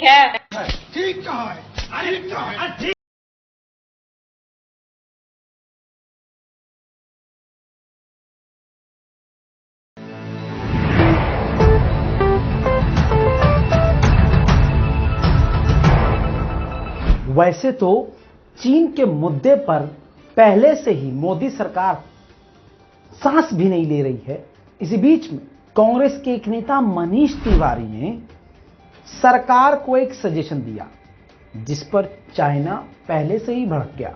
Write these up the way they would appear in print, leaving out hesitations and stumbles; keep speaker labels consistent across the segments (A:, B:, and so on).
A: है।
B: ठीक कहा है, ठीक कहा है।
C: वैसे तो चीन के मुद्दे पर पहले से ही मोदी सरकार सांस भी नहीं ले रही है। इसी बीच में कांग्रेस के एक नेता मनीष तिवारी ने सरकार को एक सजेशन दिया जिस पर चाइना पहले से ही भड़क गया।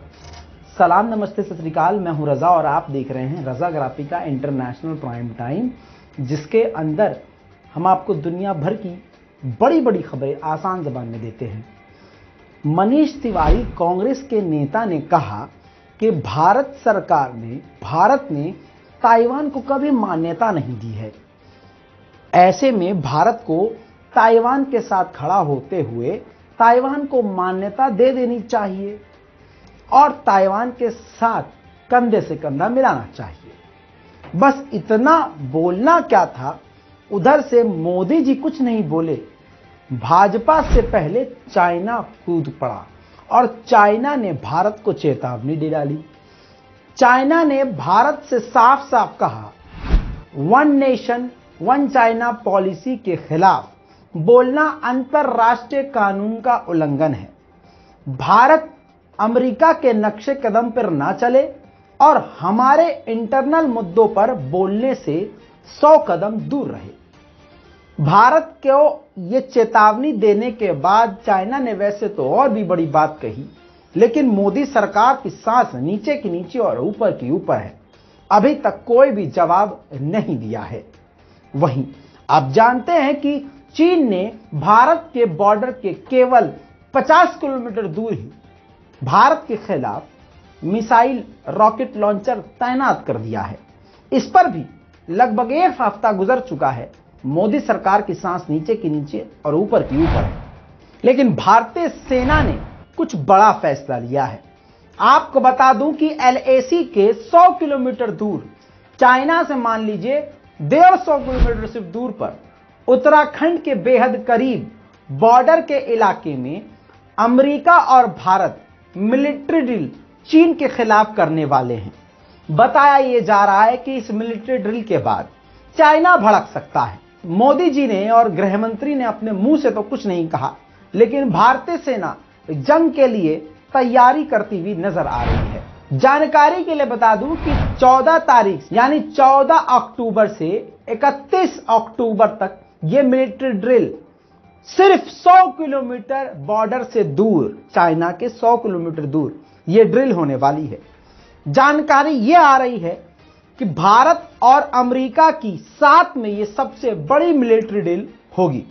C: सलाम, नमस्ते, सत श्री अकाल। मैं हूं रजा और आप देख रहे हैं रजा ग्राफिका इंटरनेशनल प्राइम टाइम, जिसके अंदर हम आपको दुनिया भर की बड़ी बड़ी खबरें आसान जबान में देते हैं। मनीष तिवारी कांग्रेस के नेता ने कहा कि भारत ने ताइवान को कभी मान्यता नहीं दी है। ऐसे में भारत को ताइवान के साथ खड़ा होते हुए ताइवान को मान्यता दे देनी चाहिए और ताइवान के साथ कंधे से कंधा मिलाना चाहिए। बस इतना बोलना क्या था। उधर से मोदी जी कुछ नहीं बोले, भाजपा से पहले चाइना कूद पड़ा और चाइना ने भारत को चेतावनी दे डाली। चाइना ने भारत से साफ साफ कहा, one nation one China policy के खिलाफ बोलना अंतरराष्ट्रीय कानून का उल्लंघन है। भारत अमेरिका के नक्शे कदम पर ना चले और हमारे इंटरनल मुद्दों पर बोलने से 100 कदम दूर रहे। भारत को ये चेतावनी देने के बाद चाइना ने वैसे तो और भी बड़ी बात कही, लेकिन मोदी सरकार की सांस नीचे की नीचे और ऊपर की ऊपर है। अभी तक कोई भी जवाब नहीं दिया है। वहीं आप जानते हैं कि चीन ने भारत के बॉर्डर के केवल 50 किलोमीटर दूर ही भारत के खिलाफ मिसाइल रॉकेट लॉन्चर तैनात कर दिया है। इस पर भी लगभग एक हफ्ता गुजर चुका है। मोदी सरकार की सांस नीचे की नीचे और ऊपर की ऊपर है, लेकिन भारतीय सेना ने कुछ बड़ा फैसला लिया है। आपको बता दूं कि LAC के 100 किलोमीटर दूर, चाइना से मान लीजिए 150 किलोमीटर सिर्फ दूर पर, उत्तराखंड के बेहद करीब बॉर्डर के इलाके में अमेरिका और भारत मिलिट्री ड्रिल चीन के खिलाफ करने वाले हैं। बताया यह जा रहा है कि इस मिलिट्री ड्रिल के बाद चाइना भड़क सकता है। मोदी जी ने और गृह मंत्री ने अपने मुंह से तो कुछ नहीं कहा, लेकिन भारतीय सेना जंग के लिए तैयारी करती हुई नजर आ रही है। जानकारी के लिए बता दूं कि 14 तारीख यानी 14 अक्टूबर से 31 अक्टूबर तक यह मिलिट्री ड्रिल सिर्फ 100 किलोमीटर बॉर्डर से दूर, चाइना के 100 किलोमीटर दूर यह ड्रिल होने वाली है। जानकारी यह आ रही है कि भारत और अमेरिका की साथ में यह सबसे बड़ी मिलिट्री ड्रिल होगी।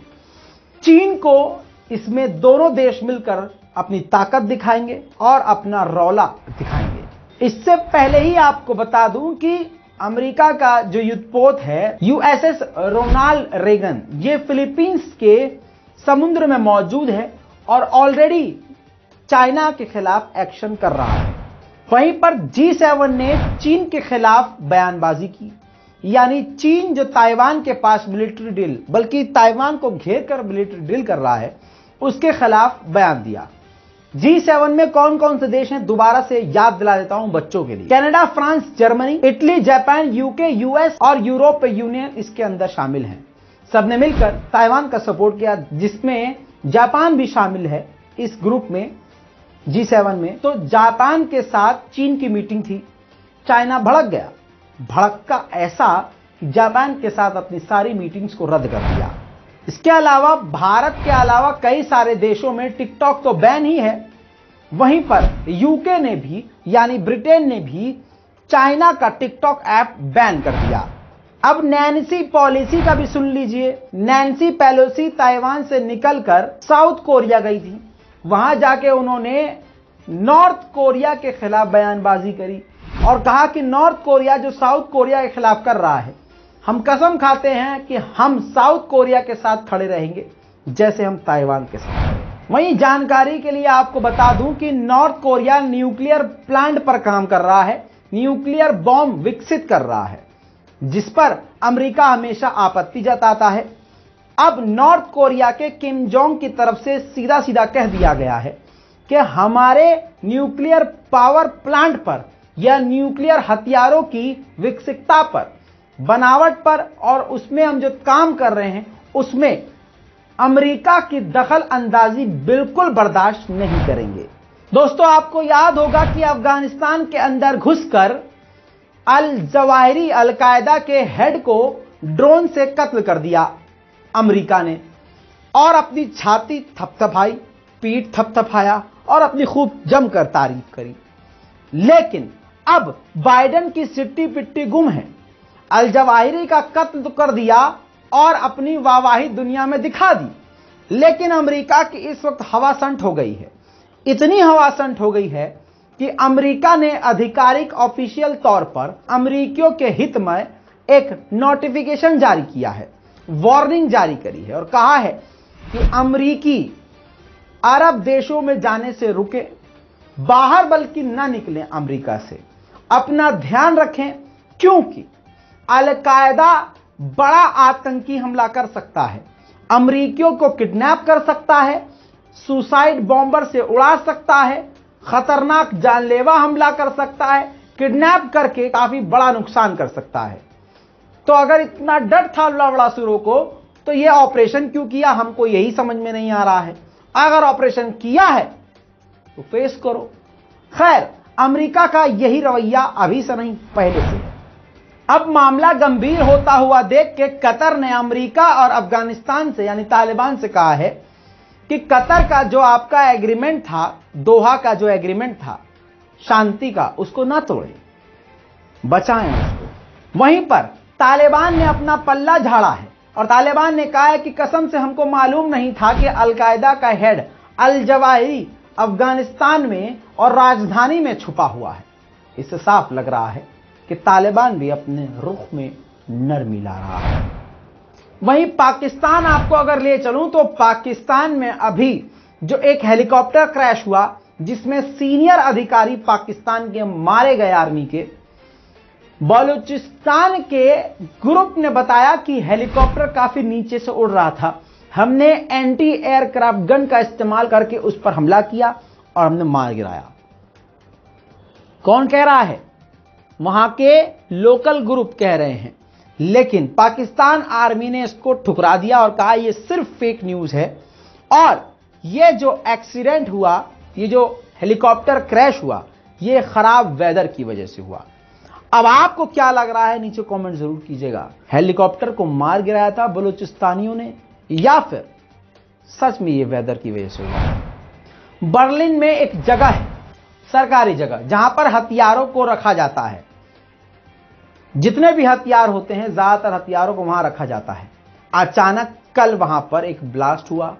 C: चीन को इसमें दोनों देश मिलकर अपनी ताकत दिखाएंगे और अपना रौला दिखाएंगे। इससे पहले ही आपको बता दूं कि अमेरिका का जो युद्धपोत है USS रोनाल्ड रेगन, ये फिलीपींस के समुद्र में मौजूद है और ऑलरेडी चाइना के खिलाफ एक्शन कर रहा है। वहीं पर G7 ने चीन के खिलाफ बयानबाजी की, यानी चीन जो ताइवान के पास मिलिट्री ड्रिल, बल्कि ताइवान को घेर कर मिलिट्री ड्रिल कर रहा है, उसके खिलाफ बयान दिया। G7 में कौन कौन से देश हैं दोबारा से याद दिला देता हूं बच्चों के लिए। Canada, France, Germany, Italy, Japan, UK, US और यूरोपीय यूनियन इसके अंदर शामिल हैं। सबने मिलकर ताइवान का सपोर्ट किया, जिसमें जापान भी शामिल है इस ग्रुप में G7 में। तो जापान के साथ चीन की मीटिंग थी, चाइना भड़क गया। भड़का ऐसा कि जापान के साथ अपनी सारी मीटिंग्स को रद्द कर दिया। इसके अलावा भारत के अलावा कई सारे देशों में टिकटॉक तो बैन ही है। वहीं पर UK ने भी, यानी ब्रिटेन ने भी चाइना का टिकटॉक ऐप बैन कर दिया। अब नैन्सी पॉलिसी का भी सुन लीजिए। नैन्सी पेलोसी ताइवान से निकलकर साउथ कोरिया गई थी। वहां जाके उन्होंने नॉर्थ कोरिया के खिलाफ बयानबाजी करी और कहा कि नॉर्थ कोरिया जो साउथ कोरिया के खिलाफ कर रहा है, हम कसम खाते हैं कि हम साउथ कोरिया के साथ खड़े रहेंगे जैसे हम ताइवान के साथ। वहीं जानकारी के लिए आपको बता दूं कि नॉर्थ कोरिया न्यूक्लियर प्लांट पर काम कर रहा है, न्यूक्लियर बॉम्ब विकसित कर रहा है, जिस पर अमेरिका हमेशा आपत्ति जताता है। अब नॉर्थ कोरिया के किम जोंग की तरफ से सीधा सीधा कह दिया गया है कि हमारे न्यूक्लियर पावर प्लांट पर या न्यूक्लियर हथियारों की विकसितता पर, बनावट पर और उसमें हम जो काम कर रहे हैं उसमें अमेरिका की दखल अंदाजी बिल्कुल बर्दाश्त नहीं करेंगे। दोस्तों, आपको याद होगा कि अफगानिस्तान के अंदर घुसकर अल जवाहिरी अलकायदा के हेड को ड्रोन से कत्ल कर दिया अमेरिका ने, और अपनी छाती थपथपाई, पीठ थपथपाया और अपनी खूब जमकर तारीफ करी। लेकिन अब बाइडेन की सिट्टी पिट्टी गुम है। अल जवाहिरी का कत्ल तो कर दिया और अपनी वाहवाही दुनिया में दिखा दी, लेकिन अमेरिका की इस वक्त हवासंठ हो गई है। इतनी हवासंठ हो गई है कि अमेरिका ने आधिकारिक ऑफिशियल तौर पर अमेरिकियों के हित में एक नोटिफिकेशन जारी किया है, वार्निंग जारी करी है और कहा है कि अमेरिकी अरब देशों में जाने से रुके, बाहर बल्कि ना निकलें अमेरिका से, अपना ध्यान रखें, क्योंकि अल-कायदा बड़ा आतंकी हमला कर सकता है, अमेरिकियों को किडनैप कर सकता है, सुसाइड बॉम्बर से उड़ा सकता है, खतरनाक जानलेवा हमला कर सकता है, किडनैप करके काफी बड़ा नुकसान कर सकता है। तो अगर इतना डर था लवड़ासुरों को तो यह ऑपरेशन क्यों किया, हमको यही समझ में नहीं आ रहा है। अगर ऑपरेशन किया है तो फेस करो। खैर, अमेरिका का यही रवैया अभी से नहीं, पहले से है। अब मामला गंभीर होता हुआ देख के कतर ने अमेरिका और अफगानिस्तान से यानी तालिबान से कहा है कि कतर का जो आपका एग्रीमेंट था, दोहा का जो एग्रीमेंट था शांति का, उसको ना तोड़ें, बचाएं उसको। वहीं पर तालिबान ने अपना पल्ला झाड़ा है और तालिबान ने कहा है कि कसम से हमको मालूम नहीं था कि अलकायदा का हेड अल जवाहिरी अफगानिस्तान में और राजधानी में छुपा हुआ है। इससे साफ लग रहा है कि तालिबान भी अपने रुख में नरमी ला रहा है। वहीं पाकिस्तान आपको अगर ले चलूं तो पाकिस्तान में अभी जो एक हेलीकॉप्टर क्रैश हुआ जिसमें सीनियर अधिकारी पाकिस्तान के मारे गए आर्मी के, बलूचिस्तान के ग्रुप ने बताया कि हेलीकॉप्टर काफी नीचे से उड़ रहा था, हमने एंटी एयरक्राफ्ट गन का इस्तेमाल करके उस पर हमला किया और हमने मार गिराया। कौन कह रहा है? वहां के लोकल ग्रुप कह रहे हैं, लेकिन पाकिस्तान आर्मी ने इसको ठुकरा दिया और कहा यह सिर्फ फेक न्यूज है और यह जो एक्सीडेंट हुआ, ये जो हेलीकॉप्टर क्रैश हुआ, यह खराब वेदर की वजह से हुआ। अब आपको क्या लग रहा है, नीचे कमेंट जरूर कीजिएगा। हेलीकॉप्टर को मार गिराया था बलूचिस्तानियों ने या फिर सच में ये वेदर की वजह से हुआ? बर्लिन में एक जगह है, सरकारी जगह, जहां पर हथियारों को रखा जाता है। जितने भी हथियार होते हैं, ज्यादातर हथियारों को वहां रखा जाता है। अचानक कल वहां पर एक ब्लास्ट हुआ,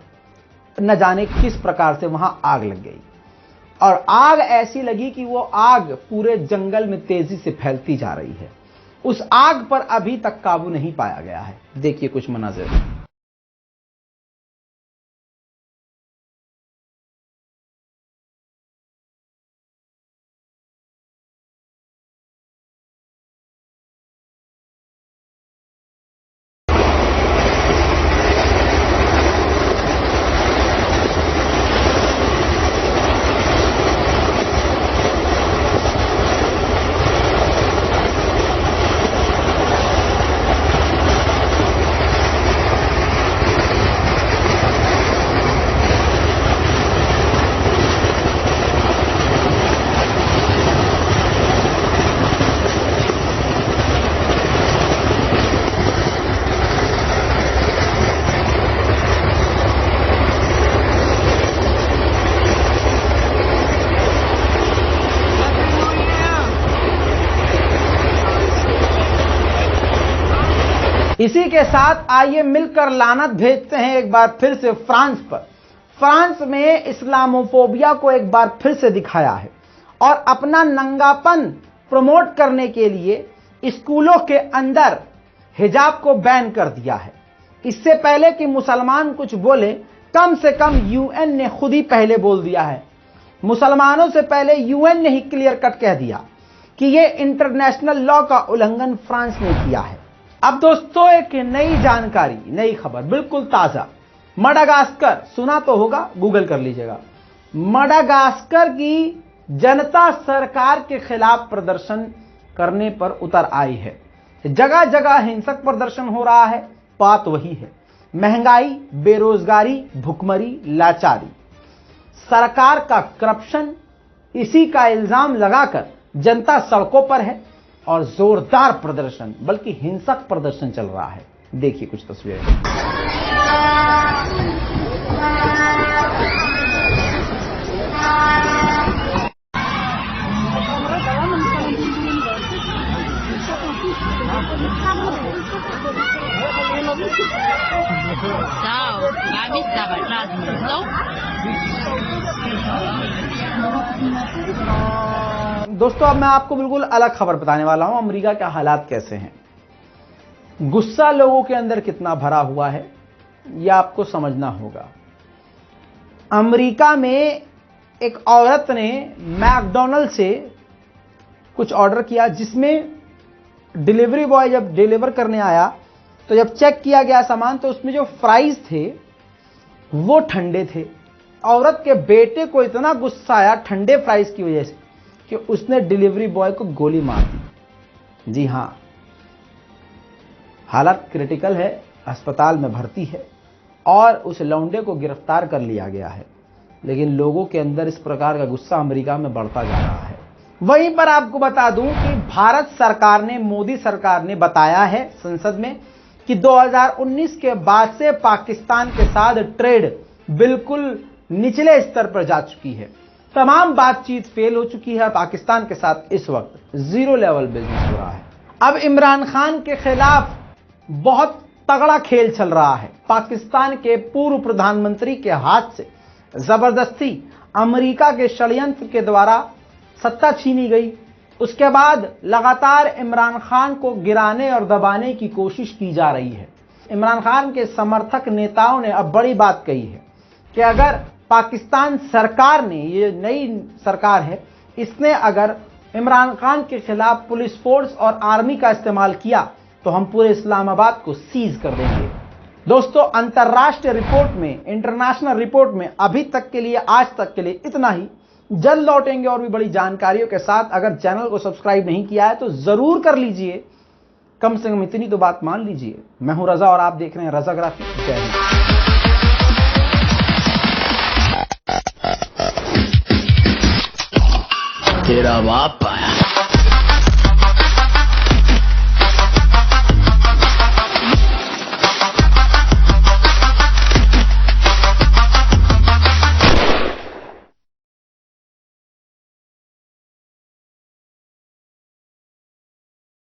C: न जाने किस प्रकार से वहां आग लग गई और आग ऐसी लगी कि वो आग पूरे जंगल में तेजी से फैलती जा रही है। उस आग पर अभी तक काबू नहीं पाया गया है। देखिए कुछ मनाज़िर। इसी के साथ आइए मिलकर लानत भेजते हैं एक बार फिर से फ्रांस पर। फ्रांस में इस्लामोफोबिया को एक बार फिर से दिखाया है और अपना नंगापन प्रमोट करने के लिए स्कूलों के अंदर हिजाब को बैन कर दिया है। इससे पहले कि मुसलमान कुछ बोले, कम से कम यूएन ने खुद ही पहले बोल दिया है। मुसलमानों से पहले यूएन ने ही क्लियर कट कह दिया कि यह इंटरनेशनल लॉ का उल्लंघन फ्रांस ने किया है। अब दोस्तों एक नई जानकारी, नई खबर, बिल्कुल ताजा। मडागास्कर सुना तो होगा, गूगल कर लीजिएगा। मडागास्कर की जनता सरकार के खिलाफ प्रदर्शन करने पर उतर आई है। जगह जगह हिंसक प्रदर्शन हो रहा है। बात वही है, महंगाई, बेरोजगारी, भुखमरी, लाचारी, सरकार का करप्शन, इसी का इल्जाम लगाकर जनता सड़कों पर है और जोरदार प्रदर्शन, बल्कि हिंसक प्रदर्शन चल रहा है। देखिए कुछ तस्वीरें। दोस्तों अब मैं आपको बिल्कुल अलग खबर बताने वाला हूं। अमेरिका के हालात कैसे हैं, गुस्सा लोगों के अंदर कितना भरा हुआ है, यह आपको समझना होगा। अमेरिका में एक औरत ने मैकडॉनल्ड से कुछ ऑर्डर किया, जिसमें डिलीवरी बॉय जब डिलीवर करने आया तो जब चेक किया गया सामान तो उसमें जो फ्राइज थे वो ठंडे थे। औरत के बेटे को इतना गुस्सा आया ठंडे फ्राइज की वजह से कि उसने डिलीवरी बॉय को गोली मार दी। जी हां, हालत क्रिटिकल है, अस्पताल में भर्ती है और उस लौंडे को गिरफ्तार कर लिया गया है। लेकिन लोगों के अंदर इस प्रकार का गुस्सा अमेरिका में बढ़ता जा रहा है। वहीं पर आपको बता दूं कि भारत सरकार ने, मोदी सरकार ने बताया है संसद में कि 2019 के बाद से पाकिस्तान के साथ ट्रेड बिल्कुल निचले स्तर पर जा चुकी है। तमाम बातचीत फेल हो चुकी है। पाकिस्तान के साथ इस वक्त जीरो लेवल बिजनेस हो रहा है। अब इमरान खान के खिलाफ बहुत तगड़ा खेल चल रहा है। पाकिस्तान के पूर्व प्रधानमंत्री के हाथ से जबरदस्ती अमेरिका के षड्यंत्र के द्वारा सत्ता छीनी गई। उसके बाद लगातार इमरान खान को गिराने और दबाने की कोशिश की जा रही है। इमरान खान के समर्थक नेताओं ने अब बड़ी बात कही है कि अगर पाकिस्तान सरकार ने, ये नई सरकार है, इसने अगर इमरान खान के खिलाफ पुलिस फोर्स और आर्मी का इस्तेमाल किया तो हम पूरे इस्लामाबाद को सीज कर देंगे। दोस्तों अंतर्राष्ट्रीय रिपोर्ट में, इंटरनेशनल रिपोर्ट में अभी तक के लिए, आज तक के लिए इतना ही। जल्द लौटेंगे और भी बड़ी जानकारियों के साथ। अगर चैनल को सब्सक्राइब नहीं किया है तो जरूर कर लीजिए, कम से कम इतनी तो बात मान लीजिए। मैं हूं रजा और आप देख रहे हैं रजाग्राफी। जय हिंद।
A: तेरा बाप